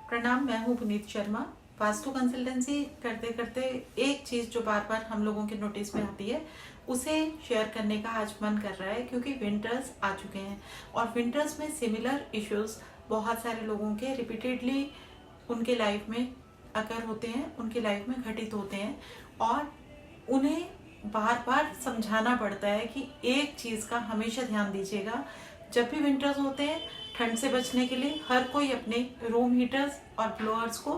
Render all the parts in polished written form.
प्रणाम, मैं हूँ पुनीत शर्मा। वास्तु कंसल्टेंसी करते करते एक चीज़ जो बार बार हम लोगों के नोटिस में आती है उसे शेयर करने का आज मन कर रहा है, क्योंकि विंटर्स आ चुके हैं और विंटर्स में सिमिलर इश्यूज बहुत सारे लोगों के रिपीटेडली उनके लाइफ में अगर होते हैं, उनकी लाइफ में घटित होते हैं और उन्हें बार बार समझाना पड़ता है कि एक चीज़ का हमेशा ध्यान दीजिएगा। जब भी विंटर्स होते हैं, ठंड से बचने के लिए हर कोई अपने रूम हीटर्स और ब्लोअर्स को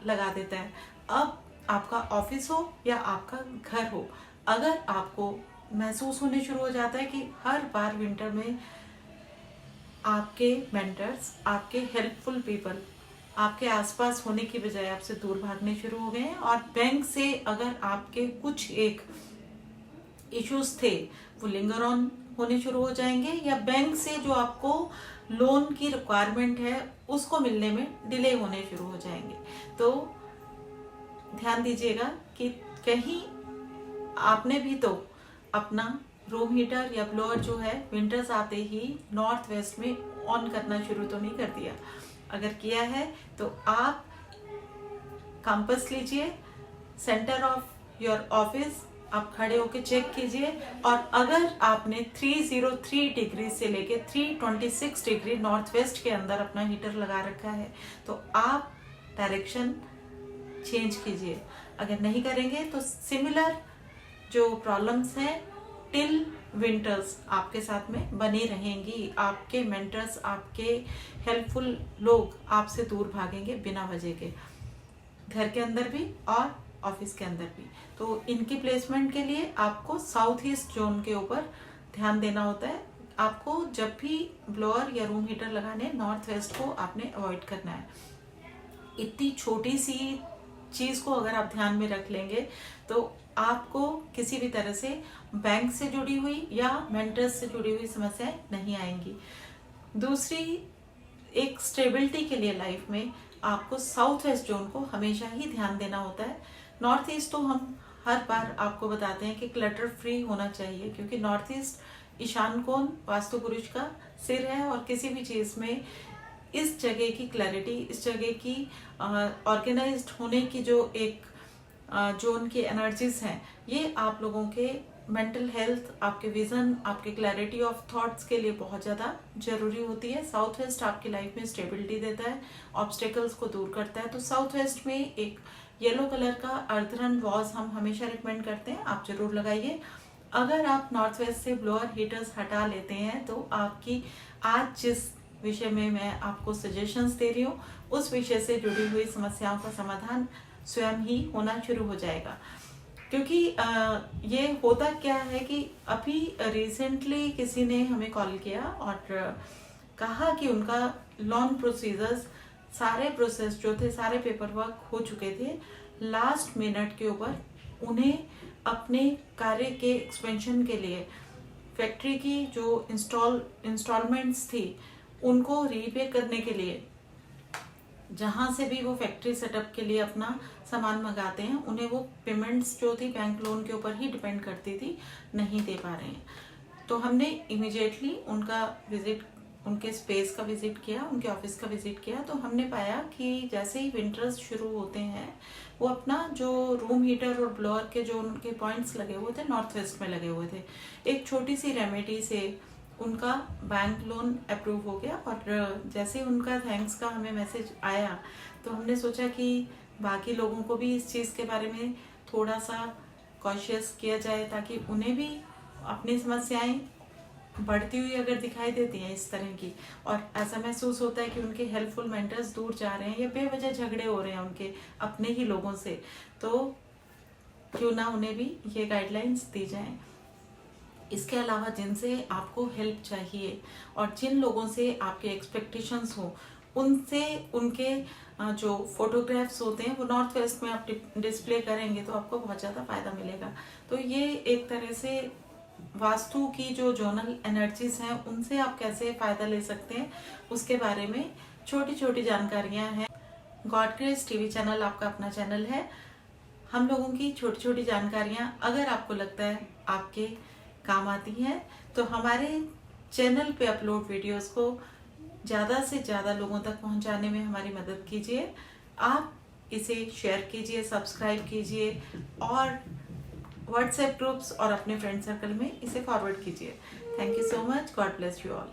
लगा देता है। अब आपका ऑफिस हो या आपका घर हो, अगर आपको महसूस होने शुरू हो जाता है कि हर बार विंटर में आपके मेंटर्स, आपके हेल्पफुल पीपल आपके आसपास होने की बजाय आपसे दूर भागने शुरू हो गए हैं, और बैंक से अगर आपके कुछ एक इश्यूज थे वो लिंगर ऑन होने शुरू हो जाएंगे, या बैंक से जो आपको लोन की रिक्वायरमेंट है उसको मिलने में डिले होने शुरू हो जाएंगे। तो ध्यान दीजिएगा कि कहीं आपने भी तो अपना रूम हीटर या ब्लोअर जो है विंटर्स आते ही नॉर्थ वेस्ट में ऑन करना शुरू तो नहीं कर दिया। अगर किया है तो आप कंपास लीजिए, सेंटर ऑफ योर ऑफिस आप खड़े होके चेक कीजिए, और अगर आपने 303 डिग्री से लेके 326 डिग्री नॉर्थ वेस्ट के अंदर अपना हीटर लगा रखा है तो आप डायरेक्शन चेंज कीजिए। अगर नहीं करेंगे तो सिमिलर जो प्रॉब्लम्स हैं टिल विंटर्स आपके साथ में बनी रहेंगी। आपके मेंटर्स, आपके हेल्पफुल लोग आपसे दूर भागेंगे बिना वजह के, घर के अंदर भी और ऑफिस के अंदर भी। तो इनकी प्लेसमेंट के लिए आपको साउथ ईस्ट जोन के ऊपर ध्यान देना होता है। आपको जब भी ब्लोअर या रूम हीटर लगाने, नॉर्थ वेस्ट को आपने अवॉइड करना है। इतनी छोटी सी चीज को अगर आप ध्यान में रख लेंगे तो आपको किसी भी तरह से बैंक से जुड़ी हुई या मेंटर्स से जुड़ी हुई समस्याएं नहीं आएंगी। दूसरी, एक स्टेबिलिटी के लिए लाइफ में आपको साउथ वेस्ट जोन को हमेशा ही ध्यान देना होता है। नॉर्थ ईस्ट तो हम हर बार आपको बताते हैं कि क्लटर फ्री होना चाहिए, क्योंकि नॉर्थ ईस्ट ईशान कोण वास्तु पुरुष का सिर है, और किसी भी चीज में इस जगह की क्लैरिटी, इस जगह की ऑर्गेनाइज्ड होने की जो एक जोन की एनर्जीज हैं, ये आप लोगों के मेंटल हेल्थ, आपके विजन, आपके क्लैरिटी ऑफ थॉट्स के लिए बहुत ज़्यादा जरूरी होती है। साउथ वेस्ट आपकी लाइफ में स्टेबिलिटी देता है, ऑब्स्टेकल्स को दूर करता है। तो साउथ वेस्ट में एक येलो कलर का अर्थरन वॉज हम हमेशा रिकमेंड करते हैं, आप जरूर लगाइए। अगर आप नॉर्थ वेस्ट से ब्लोअर हीटर्स हटा लेते हैं तो आपकी आज जिस विषय में मैं आपको सजेशंस दे रही हूँ उस विषय से जुड़ी हुई समस्याओं का समाधान स्वयं ही होना शुरू हो जाएगा। क्योंकि ये होता क्या है कि अभी रिसेंटली किसी ने हमें कॉल किया और कहा कि उनका लोन प्रोसीजर्स, सारे प्रोसेस जो थे, सारे पेपर वर्क हो चुके थे, लास्ट मिनट के ऊपर उन्हें अपने कार्य के एक्सपेंशन के लिए फैक्ट्री की जो इंस्टॉलमेंट्स थी उनको रीपे करने के लिए, जहां से भी वो फैक्ट्री सेटअप के लिए अपना सामान मंगाते हैं, उन्हें वो पेमेंट्स जो थी बैंक लोन के ऊपर ही डिपेंड करती थी, नहीं दे पा रहे हैं। तो हमने इमिडिएटली उनका विजिट, उनके स्पेस का विजिट किया, उनके ऑफिस का विजिट किया। तो हमने पाया कि जैसे ही विंटर्स शुरू होते हैं वो अपना जो रूम हीटर और ब्लोअर के जो उनके पॉइंट्स लगे हुए थे नॉर्थ वेस्ट में लगे हुए थे, एक छोटी सी रेमेडी से उनका बैंक लोन अप्रूव हो गया। और जैसे उनका थैंक्स का हमें मैसेज आया तो हमने सोचा कि बाकी लोगों को भी इस चीज़ के बारे में थोड़ा सा कॉशियस किया जाए, ताकि उन्हें भी अपनी समस्याएं बढ़ती हुई अगर दिखाई देती हैं इस तरह की, और ऐसा महसूस होता है कि उनके हेल्पफुल मेंटर्स दूर जा रहे हैं या बेवजह झगड़े हो रहे हैं उनके अपने ही लोगों से, तो क्यों ना उन्हें भी ये गाइडलाइंस दी जाएं। इसके अलावा जिनसे आपको हेल्प चाहिए और जिन लोगों से आपके एक्सपेक्टेशंस हो, उनसे उनके जो फोटोग्राफ्स होते हैं वो नॉर्थ वेस्ट में आप डिस्प्ले करेंगे तो आपको बहुत ज़्यादा फायदा मिलेगा। तो ये एक तरह से वास्तु की जो जोनल एनर्जीज हैं उनसे आप कैसे फायदा ले सकते हैं उसके बारे में छोटी छोटी जानकारियां हैं। गॉड ग्रेस टीवी चैनल आपका अपना चैनल है। हम लोगों की छोटी छोटी जानकारियां अगर आपको लगता है आपके काम आती हैं तो हमारे चैनल पे अपलोड वीडियोस को ज़्यादा से ज़्यादा लोगों तक पहुंचाने में हमारी मदद कीजिए। आप इसे शेयर कीजिए, सब्सक्राइब कीजिए और व्हाट्सएप ग्रुप्स और अपने फ्रेंड सर्कल में इसे फॉरवर्ड कीजिए। Thank you so much. God bless you all.